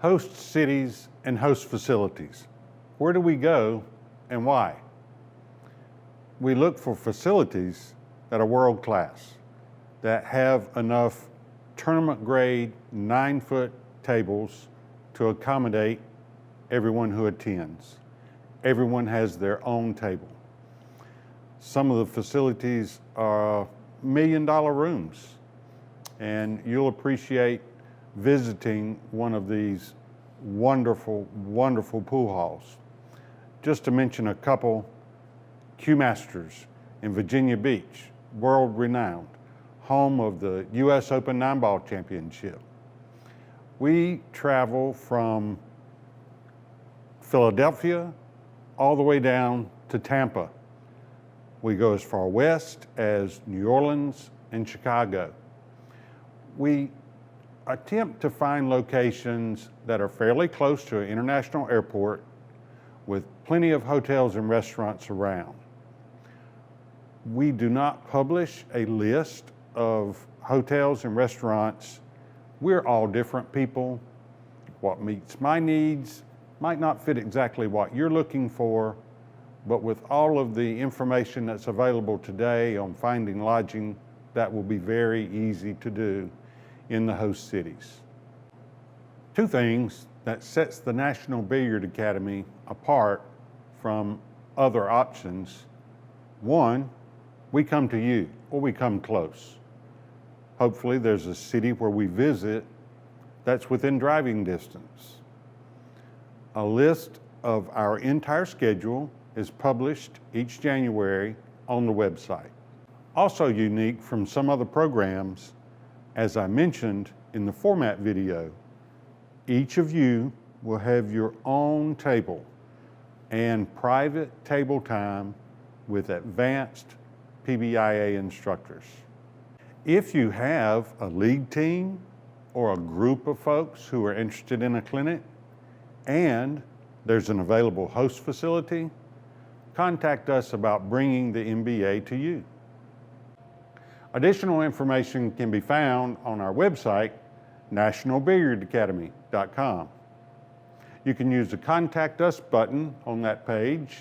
Host cities and host facilities. Where do we go and why? We look for facilities that are world class, that have enough tournament grade 9-foot tables to accommodate everyone who attends. Everyone has their own table. Some of the facilities are $1 million rooms, and you'll appreciate visiting one of these wonderful, wonderful pool halls. Just to mention a couple, Q Masters in Virginia Beach, world renowned, home of the US Open 9-Ball Championship. We travel from Philadelphia all the way down to Tampa. We go as far west as New Orleans and Chicago. We attempt to find locations that are fairly close to an international airport with plenty of hotels and restaurants around. We do not publish a list of hotels and restaurants. We're all different people. What meets my needs might not fit exactly what you're looking for, but with all of the information that's available today on finding lodging, that will be very easy to do in the host cities. Two things that sets the National Billiard Academy apart from other options. One, we come to you, or we come close. Hopefully there's a city where we visit that's within driving distance. A list of our entire schedule is published each January on the website. Also unique from some other programs, as I mentioned in the format video, each of you will have your own table and private table time with advanced PBIA instructors. If you have a league team or a group of folks who are interested in a clinic and there's an available host facility, contact us about bringing the MBA to you. Additional information can be found on our website, nationalbilliardacademy.com. You can use the Contact Us button on that page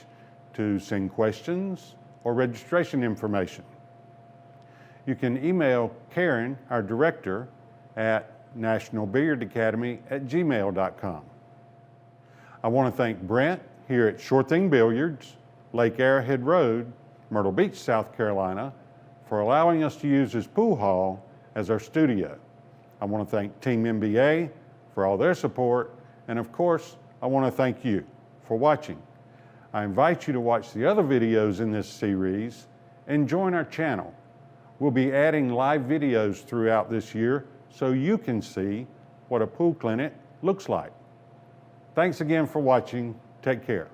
to send questions or registration information. You can email Karen, our director, at nationalbilliardacademy@gmail.com. I want to thank Brent here at Sure Thing Billiards, Lake Arrowhead Road, Myrtle Beach, South Carolina, for allowing us to use his pool hall as our studio. I want to thank Team MBA for all their support, and of course, I want to thank you for watching. I invite you to watch the other videos in this series and join our channel. We'll be adding live videos throughout this year so you can see what a pool clinic looks like. Thanks again for watching. Take care.